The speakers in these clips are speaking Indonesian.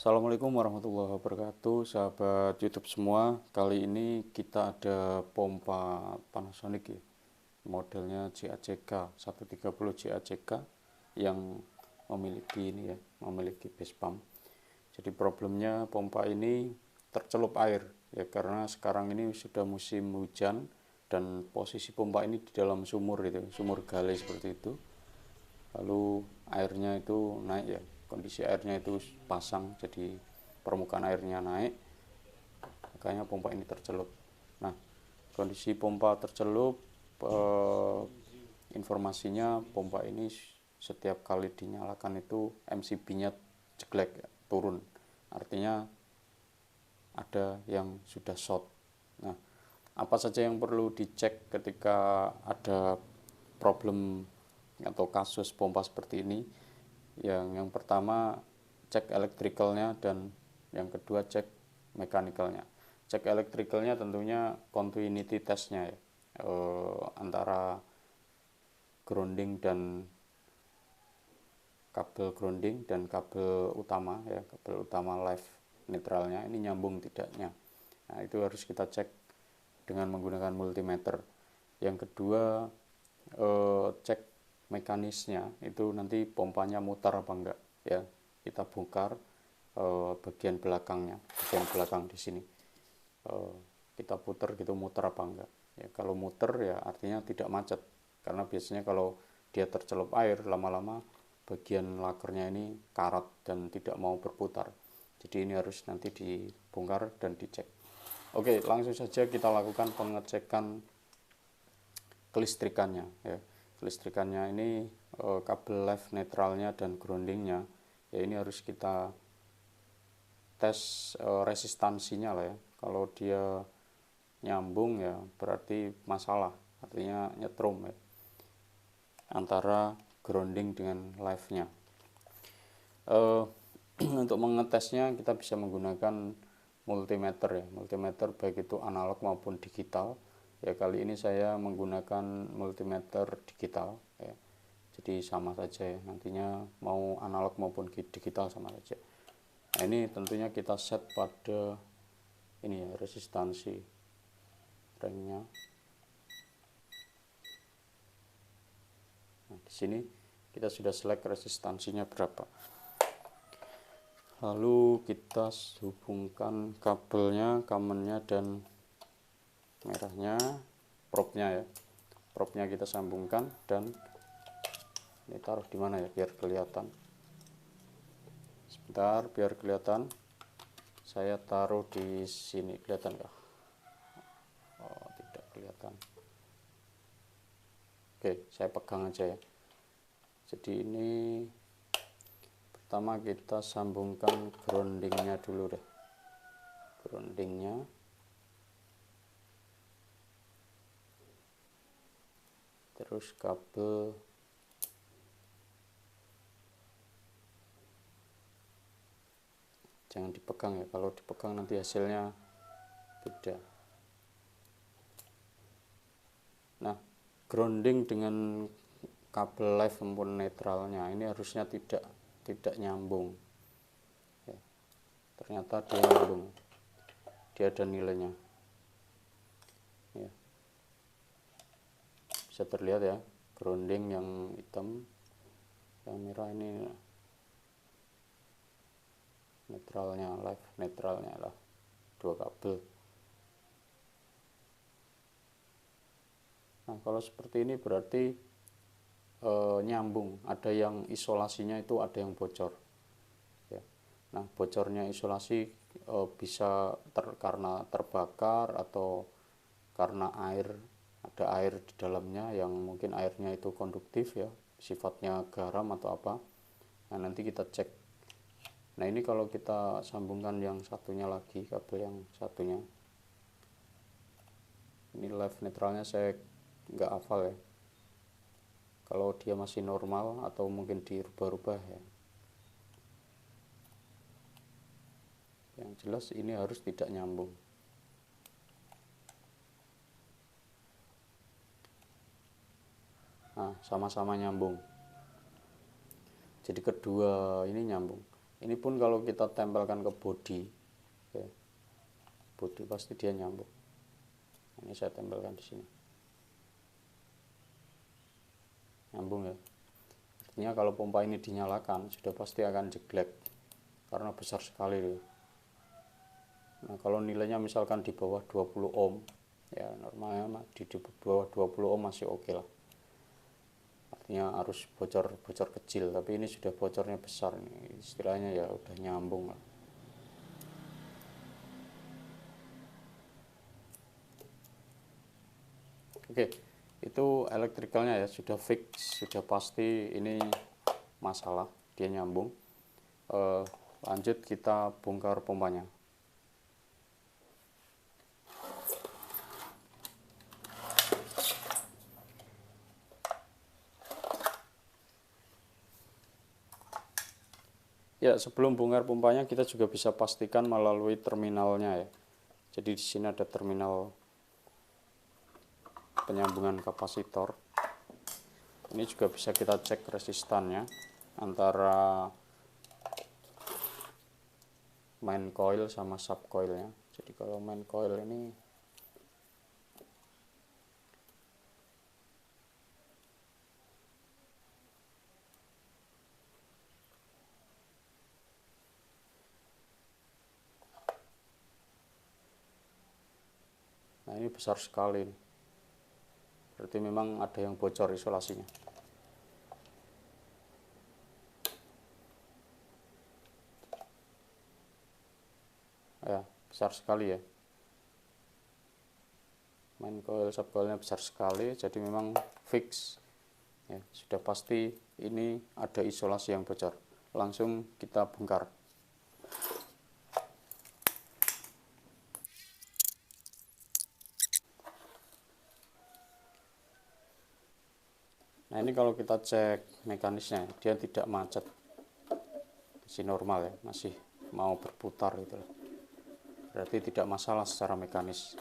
Assalamualaikum warahmatullahi wabarakatuh, sahabat YouTube semua. Kali ini kita ada pompa Panasonic ya, modelnya JACK 130 JACK yang memiliki ini ya, memiliki base pump. Jadi problemnya pompa ini tercelup air ya, karena sekarang ini sudah musim hujan dan posisi pompa ini di dalam sumur itu, sumur gali seperti itu. Lalu airnya itu naik ya, kondisi airnya itu pasang, jadi permukaan airnya naik, makanya pompa ini tercelup. Nah, kondisi pompa tercelup, informasinya pompa ini setiap kali dinyalakan itu MCB-nya jelek ya, turun, artinya ada yang sudah short. Nah, apa saja yang perlu dicek ketika ada problem atau kasus pompa seperti ini? Yang pertama, cek elektrikalnya, dan yang kedua cek mekanikalnya. Cek elektrikalnya tentunya continuity testnya ya, antara grounding dan kabel grounding dan kabel utama ya, kabel utama live netralnya ini nyambung tidaknya. Nah, itu harus kita cek dengan menggunakan multimeter. Yang kedua, cek mekanisnya, itu nanti pompanya mutar apa enggak ya. Kita bongkar bagian belakangnya, bagian belakang di sini, kita putar gitu, muter apa enggak ya. Kalau muter ya artinya tidak macet, karena biasanya kalau dia tercelup air lama-lama bagian lakernya ini karat dan tidak mau berputar. Jadi ini harus nanti dibongkar dan dicek. Oke, langsung saja kita lakukan pengecekan kelistrikannya ya. Kelistrikannya ini kabel live netralnya dan groundingnya ya, ini harus kita tes resistansinya lah ya. Kalau dia nyambung ya berarti masalah, artinya nyetrum ya, antara grounding dengan live nya. Untuk mengetesnya kita bisa menggunakan multimeter ya, multimeter baik itu analog maupun digital ya. Kali ini saya menggunakan multimeter digital ya, jadi sama saja ya, nantinya mau analog maupun digital sama saja. Nah, ini tentunya kita set pada ini ya, resistansi ringnya. Nah, di sini kita sudah select resistansinya berapa. Lalu kita hubungkan kabelnya, kamennya dan merahnya, probe-nya ya. Probe-nya kita sambungkan, dan ini taruh di mana ya biar kelihatan. Sebentar biar kelihatan. Saya taruh di sini, kelihatan kah? Oh, tidak kelihatan. Oke, saya pegang aja ya. Jadi ini pertama kita sambungkan groundingnya dulu deh. Groundingnya. Terus kabel jangan dipegang ya, kalau dipegang nanti hasilnya beda. Nah, grounding dengan kabel live maupun netralnya ini harusnya tidak nyambung ya. Ternyata dia nyambung, dia ada nilainya ya. Bisa terlihat ya, grounding yang hitam, yang merah ini netralnya, live netralnya lah, dua kabel. Nah, kalau seperti ini berarti nyambung, ada yang isolasinya itu ada yang bocor ya. Nah, bocornya isolasi bisa karena terbakar atau karena ada air di dalamnya, yang mungkin airnya itu konduktif ya, sifatnya garam atau apa. Nah, nanti kita cek. Nah, ini kalau kita sambungkan yang satunya lagi, kabel yang satunya ini live netralnya saya nggak hafal ya, kalau dia masih normal atau mungkin dirubah-rubah ya. Yang jelas ini harus tidak nyambung. Nah, sama-sama nyambung, jadi kedua ini nyambung. Ini pun kalau kita tempelkan ke bodi, ya, bodi pasti dia nyambung. Ini saya tempelkan di sini, nyambung ya. Artinya kalau pompa ini dinyalakan sudah pasti akan jeglek karena besar sekali. Nah kalau nilainya misalkan di bawah 20 ohm, ya normalnya di bawah 20 ohm masih oke lah. Artinya harus bocor kecil, tapi ini sudah bocornya besar, ini istilahnya ya udah nyambung lah. Oke, itu elektrikalnya ya sudah fix, sudah pasti ini masalah dia nyambung. Lanjut kita bongkar pompanya. Ya, sebelum bongkar pompanya kita juga bisa pastikan melalui terminalnya ya. Jadi di sini ada terminal penyambungan kapasitor. Ini juga bisa kita cek resistannya antara main coil sama sub coilnya. Jadi kalau main coil ini nah ini besar sekali, berarti memang ada yang bocor isolasinya. Ya, besar sekali ya. Main coil sub coilnya besar sekali, jadi memang fix ya, sudah pasti ini ada isolasi yang bocor. Langsung kita bongkar. Nah ini kalau kita cek mekanisnya, dia tidak macet, masih normal ya, masih mau berputar gitu, berarti tidak masalah secara mekanis.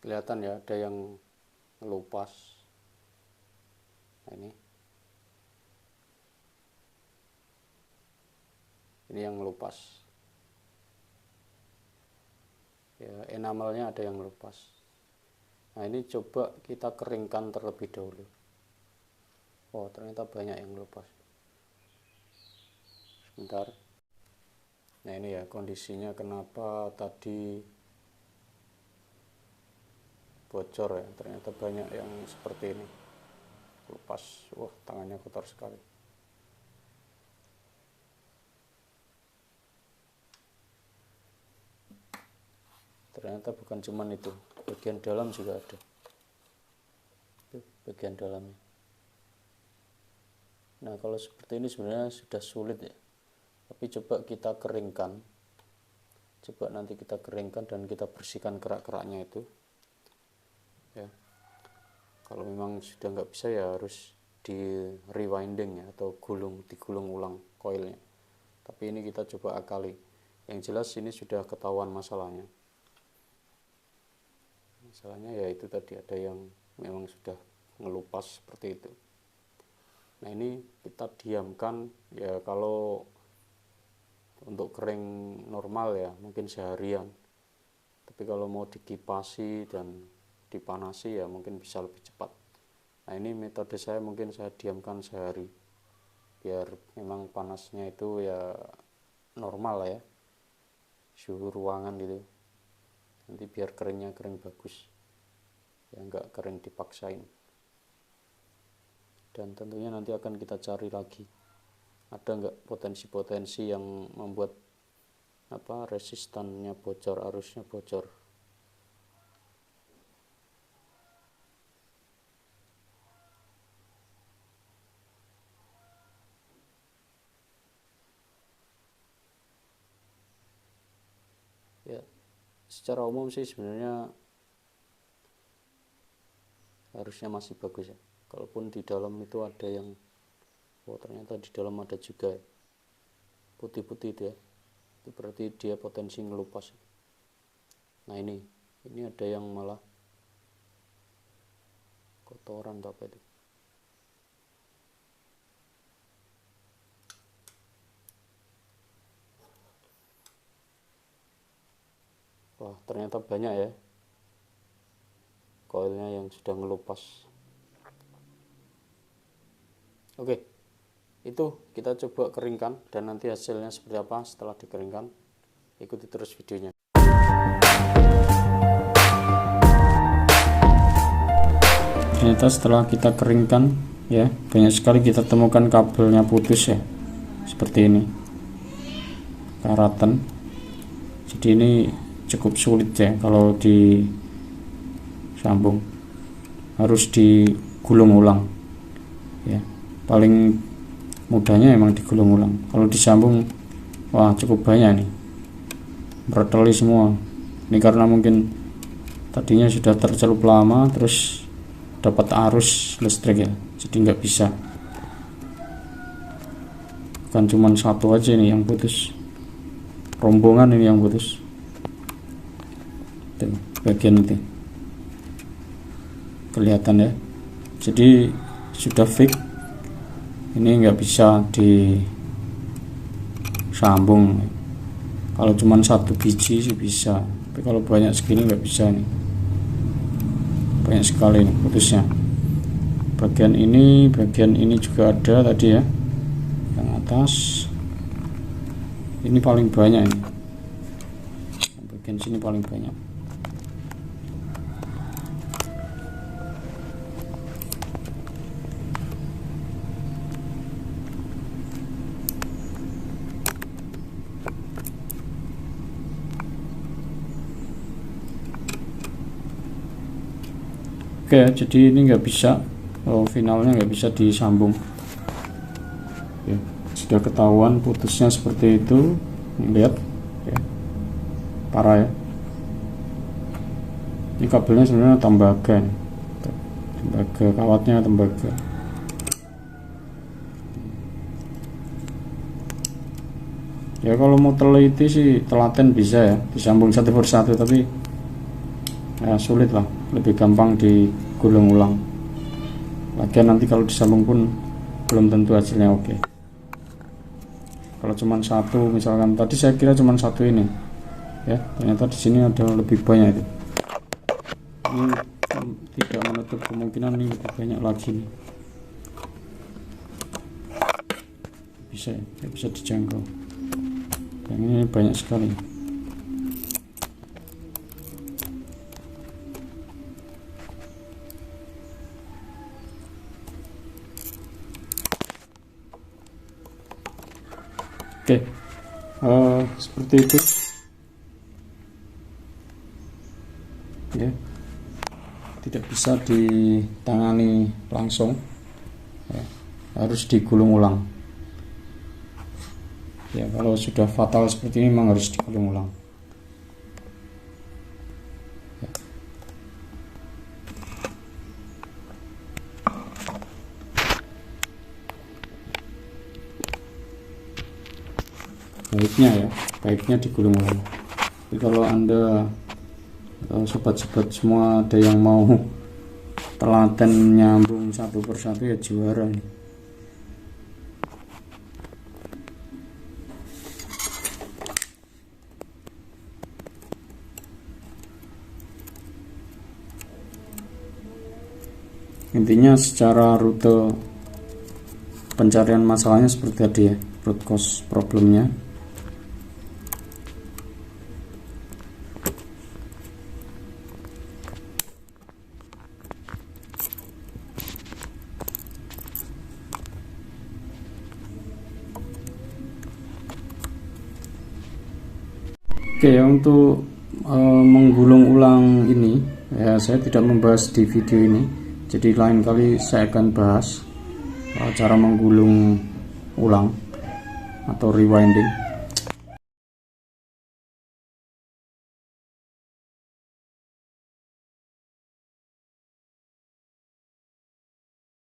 Kelihatan ya ada yang ngelupas. Nah, ini yang ngelupas ya, enamelnya ada yang ngelupas. Nah ini coba kita keringkan terlebih dahulu. Oh ternyata banyak yang ngelupas. Sebentar. Nah ini ya kondisinya kenapa tadi bocor ya, ternyata banyak yang seperti ini lepas. Wah tangannya kotor sekali. Ternyata bukan cuman itu, bagian dalam juga ada. Itu bagian dalamnya. Nah kalau seperti ini sebenarnya sudah sulit ya, tapi coba kita keringkan, coba nanti kita keringkan dan kita bersihkan kerak-keraknya itu ya. Kalau memang sudah nggak bisa ya harus di rewinding ya, atau digulung ulang koilnya. Tapi ini kita coba akali. Yang jelas ini sudah ketahuan masalahnya. Masalahnya ya itu tadi, ada yang memang sudah ngelupas seperti itu. Nah ini kita diamkan ya, kalau untuk kering normal ya mungkin seharian, tapi kalau mau dikipasi dan dipanasi ya mungkin bisa lebih cepat. Nah ini metode saya, mungkin saya diamkan sehari biar memang panasnya itu ya normal ya, suhu ruangan gitu, nanti biar keringnya kering bagus ya, enggak kering dipaksain. Dan tentunya nanti akan kita cari lagi ada enggak potensi-potensi yang membuat resistannya bocor, arusnya bocor. Ya, secara umum sih sebenarnya harusnya masih bagus ya. Kalaupun di dalam itu ada yang, ternyata di dalam ada juga putih-putih itu ya, itu berarti dia potensi ngelupas. Nah ini ada yang malah kotoran atau apa itu. Wah, ternyata banyak ya koilnya yang sudah ngelupas. Oke, itu kita coba keringkan dan nanti hasilnya seperti apa setelah dikeringkan. Ikuti terus videonya. Ternyata setelah kita keringkan ya, banyak sekali kita temukan kabelnya putus ya, seperti ini, karatan. Jadi ini cukup sulit ya kalau disambung, harus digulung ulang ya. Paling mudahnya emang digulung ulang. Kalau disambung, wah cukup banyak nih, mereteli semua. Ini karena mungkin tadinya sudah tercelup lama, terus dapat arus listrik ya, jadi nggak bisa. Bukan cuma satu aja nih yang putus, rombongan ini yang putus. Tuh, bagian itu kelihatan ya, jadi sudah fix. Ini nggak bisa disambung. Kalau cuma satu biji sih bisa, tapi kalau banyak segini nggak bisa nih, banyak sekali nih putusnya. Bagian ini juga ada tadi ya, yang atas ini paling banyak ini, bagian sini paling banyak. Oke, jadi ini nggak bisa, finalnya nggak bisa disambung ya, sudah ketahuan putusnya seperti itu. Lihat ya, parah ya. Ini kabelnya sebenarnya tembaga, kawatnya tembaga. Ya kalau mau teliti sih telaten bisa ya, disambung satu persatu, tapi ya sulit lah, lebih gampang digulung ulang. Lagian nanti kalau disambung pun belum tentu hasilnya oke. Kalau cuma satu, misalkan tadi saya kira cuma satu ini ya, ternyata di sini ada lebih banyak itu. Ini tidak menutup kemungkinan ini lebih banyak lagi nih. Bisa ya, bisa dijangkau. Yang ini banyak sekali. Oke, seperti itu ya, tidak bisa ditangani langsung ya, harus digulung ulang ya. Kalau sudah fatal seperti ini memang harus digulung ulang ya. Baiknya digulung ulang. Jadi kalau Anda sobat-sobat semua ada yang mau telaten nyambung satu persatu ya juara nih. Intinya secara rute pencarian masalahnya seperti tadi ya, root cause problemnya. Oke ya, untuk menggulung ulang ini ya saya tidak membahas di video ini, jadi lain kali saya akan bahas cara menggulung ulang atau rewinding.